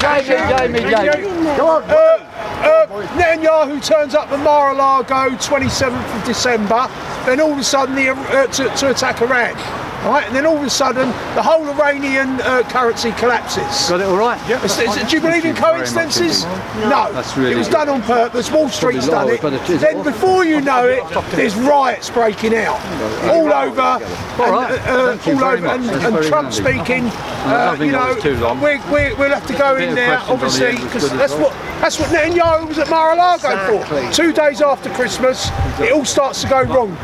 Jamie. Come on. Netanyahu turns up at Mar-a-Lago 27th of December, then all of a sudden to attack Iran. Right, and then all of a sudden the whole Iranian currency collapses. Got it all right? Yeah. Do you believe in coincidences? No. That's really it was done on purpose. Wall Street's done it. Then before you know it, there's riots breaking out all over, and Trump speaking. You know, we'll have to go in there, obviously, because that's what Netanyahu was at Mar-a-Lago for. 2 days after Christmas, it all starts to go wrong.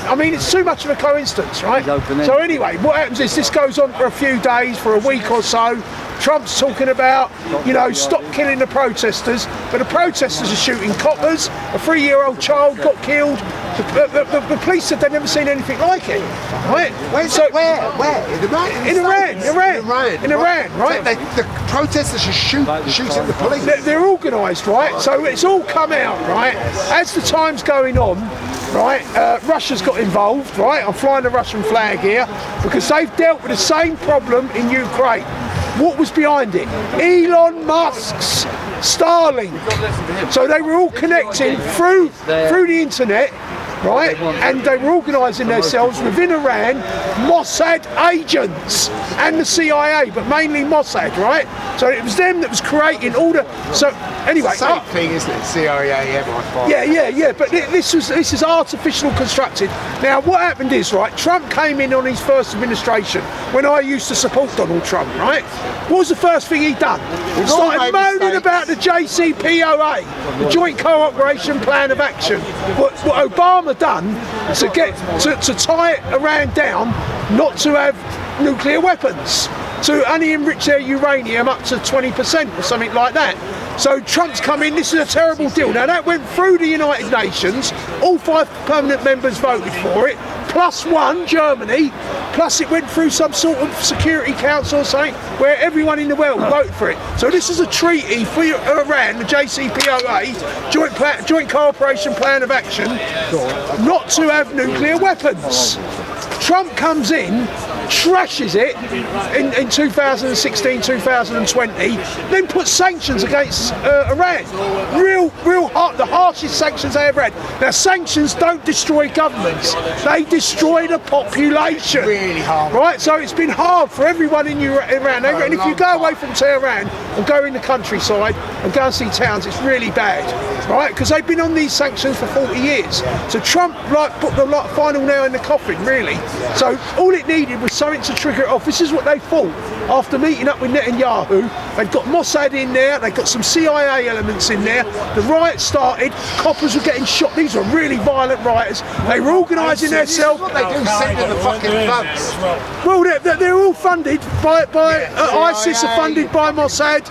I mean, it's too much of a coincidence, right? So anyway, what happens is this goes on for a few days, for a week or so. Trump's talking about, you know, stop killing the protesters, but the protesters are shooting coppers. A 3-year-old child got killed. The police said they'd never seen anything like it, right? Where? In Iran, right? The protesters are shooting the police. They're organised, right? So it's all come out, right? As the time's going on, right, Russia's got involved, right? I'm flying the Russian flag here because they've dealt with the same problem in Ukraine. What was behind it? Elon Musk's Starlink. So they were all connecting through the internet, right? And they were organising themselves within Iran, Mossad agents and the CIA, but mainly Mossad, right? So it was them that was creating all the. So anyway, same thing, isn't it? CIA, MI5. Yeah. But this is artificial constructed. Now, what happened is, right? Trump came in on his first administration when I used to support Donald Trump, right? What was the first thing he done? He started moaning about the JCPOA, the Joint Cooperation Plan of Action. What Obama done to tie Iran down, not to have nuclear weapons, to only enrich their uranium up to 20% or something like that. So Trump's come in, this is a terrible deal. Now that went through the United Nations, all 5 permanent members voted for it, plus 1, Germany, plus it went through some sort of Security Council or something where everyone in the world voted for it. So this is a treaty for Iran, the JCPOA, Joint Cooperation Plan of Action, not to have nuclear weapons. Trump comes in, trashes it in 2016, 2020, then puts sanctions against Iran. Real hard, the harshest sanctions they ever had. Now, sanctions don't destroy governments, they destroy the population. Really hard. Right, so it's been hard for everyone in Iran. And if you go away from Tehran and go in the countryside and go and see towns, it's really bad, right? Because they've been on these sanctions for 40 years. So Trump put the final nail in the coffin, really. So all it needed was something to trigger it off. This is what they thought after meeting up with Netanyahu. They've got Mossad in there, they've got some CIA elements in there. The riots started, coppers were getting shot. These were really violent rioters. They were organising themselves. What they do, send them the fucking thugs. Well, they're all funded by ISIS, are funded by Mossad.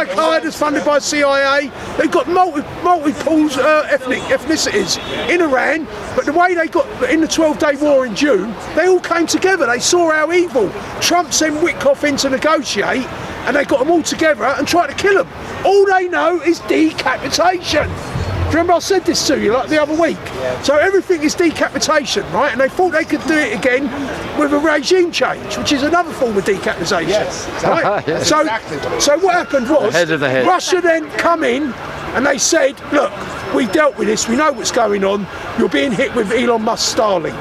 Hyde is funded by CIA. They've got multiple ethnicities in Iran, but the way they got in the 12-day war in June, they all came together. They saw how evil. Trump sent Witkoff in to negotiate, and they got them all together and tried to kill them. All they know is decapitation. Remember I said this to you like the other week? So everything is decapitation, right? And they thought they could do it again with a regime change, which is another form of decapitation. Yes, exactly. Right? Yes. So what happened was, head. Russia then come in and they said, look, we dealt with this, we know what's going on, you're being hit with Elon Musk's Starlink.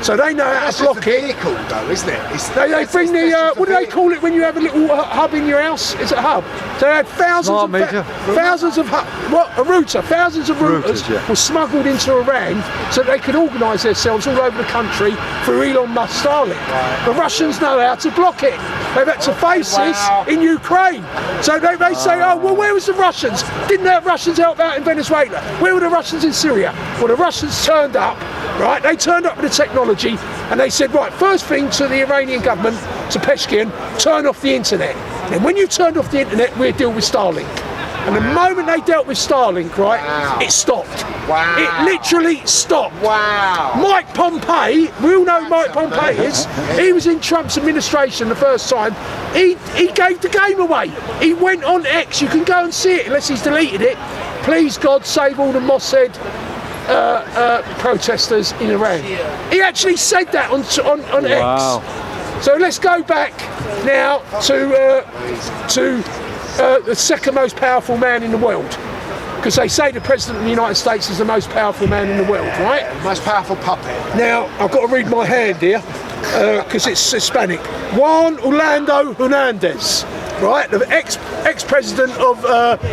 So they know how to block it. Vehicle, though, isn't it? They bring the what do they call it when you have a little hub in your house? Is it a hub? So they had thousands of routers were smuggled into Iran so they could organise themselves all over the country through Elon Musk's Starlink. The Russians know how to block it. They've had to face this in Ukraine. So they say, oh well, where was the Russians? Didn't the Russians help out in Venezuela? Where were the Russians in Syria? Well, the Russians turned up. Right, they turned up with the technology and they said, right, first thing to the Iranian government, to Peshkian, turn off the internet. And when you turned off the internet, we'll deal with Starlink. And the moment they dealt with Starlink, right, it stopped. Wow. It literally stopped. Wow. Mike Pompeo, we all know who Mike Pompeo is. He was in Trump's administration the first time. He gave the game away. He went on X. You can go and see it unless he's deleted it. Please God save all the Mossad protesters in Iran. He actually said that on X. So let's go back now to the second most powerful man in the world. Because they say the President of the United States is the most powerful man in the world, right? The most powerful puppet. Now, I've got to read my hand here, because it's Hispanic. Juan Orlando Hernandez, right? The ex-president of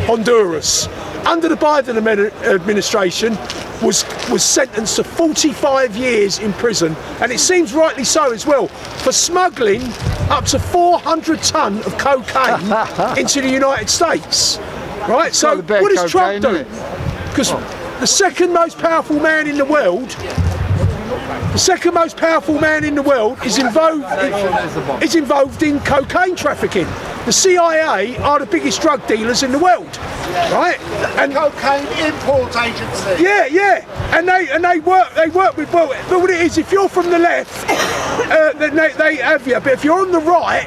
Honduras. Under the Biden administration, was sentenced to 45 years in prison, and it seems rightly so as well, for smuggling up to 400 tonne of cocaine into the United States. Right, so what does Trump do? Because the second most powerful man in the world, is involved in cocaine trafficking. The CIA are the biggest drug dealers in the world, right? And cocaine import agency. Yeah, and they work with, well, but what it is, if you're from the left, then they have you, but if you're on the right,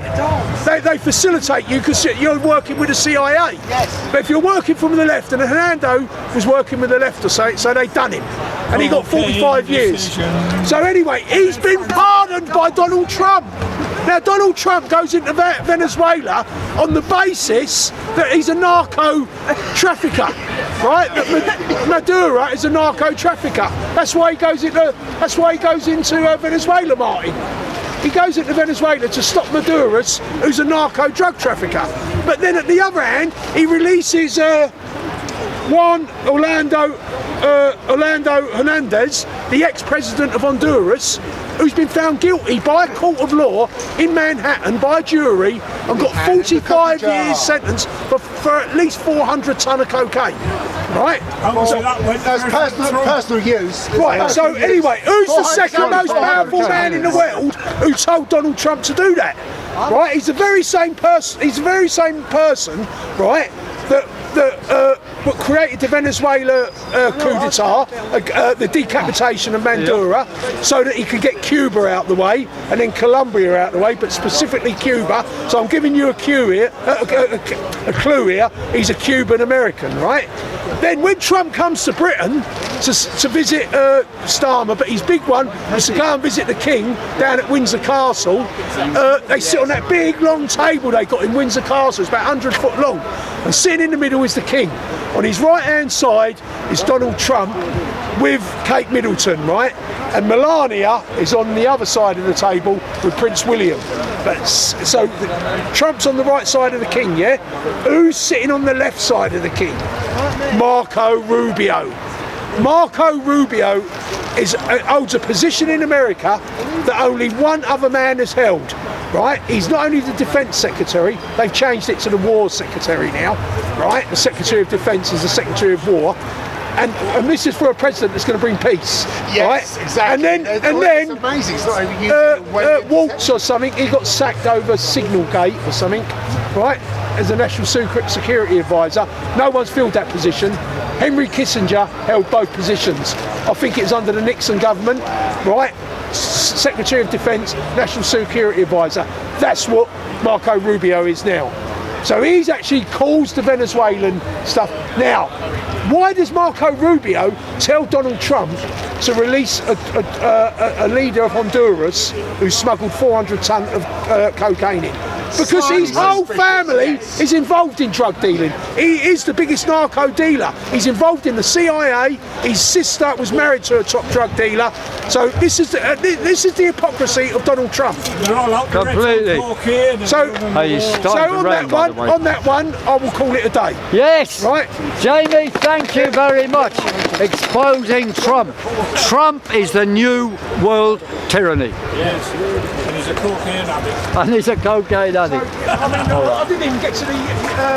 they facilitate you because you're working with the CIA. Yes. But if you're working from the left, and Hernando was working with the left, so they done him, and he got 45 years. So anyway, he's been pardoned by Donald Trump. Now, Donald Trump goes into Venezuela on the basis that he's a narco trafficker, right? That Maduro is a narco trafficker. That's why he goes into Venezuela, Martin. He goes into Venezuela to stop Maduro, who's a narco drug trafficker. But then, at the other hand, he releases Juan Orlando Hernandez, the ex-president of Honduras, who's been found guilty by a court of law in Manhattan by a jury and got 45 years sentence for at least 400 tonne of cocaine. Right? So that's personal use. Right, so anyway, who's the second most powerful man in the world who told Donald Trump to do that? Right? He's the very same person, right, that created the Venezuela coup d'etat, the decapitation of Maduro, so that he could get Cuba out the way and then Colombia out the way, but specifically Cuba. So I'm giving you a clue here. He's a Cuban American, right? Then when Trump comes to Britain to visit Starmer, but his big one was to go and visit the King down at Windsor Castle. They sit on that big long table they got in Windsor Castle. It's about 100 foot long, and sitting in the middle is the King. On his right hand side is Donald Trump with Kate Middleton, right? And Melania is on the other side of the table with Prince William. So Trump's on the right side of the King, yeah? Who's sitting on the left side of the King? Marco Rubio. Marco Rubio holds a position in America that only one other man has held. Right, he's not only the Defence Secretary, they've changed it to the War Secretary now, right? The Secretary of Defence is the Secretary of War, and this is for a president that's going to bring peace, yes, right? Exactly. And then it's amazing. It's not even Waltz or something, he got sacked over Signalgate or something, right? As a National Security Advisor. No one's filled that position. Henry Kissinger held both positions. I think it was under the Nixon government, right? Secretary of Defence, National Security Advisor. That's what Marco Rubio is now. So he's actually caused the Venezuelan stuff. Now, why does Marco Rubio tell Donald Trump to release a leader of Honduras who smuggled 400 tonne of cocaine in? Because his whole family is involved in drug dealing. He is the biggest narco dealer. He's involved in the CIA. His sister was married to a top drug dealer. So this is the hypocrisy of Donald Trump. Completely. So on that one, I will call it a day. Yes. Right. Jamie, thank you very much. Exposing Trump. Trump is the new world tyranny. Yes. And he's a cocaine addict. And he's a cocaine addict. I didn't even get to the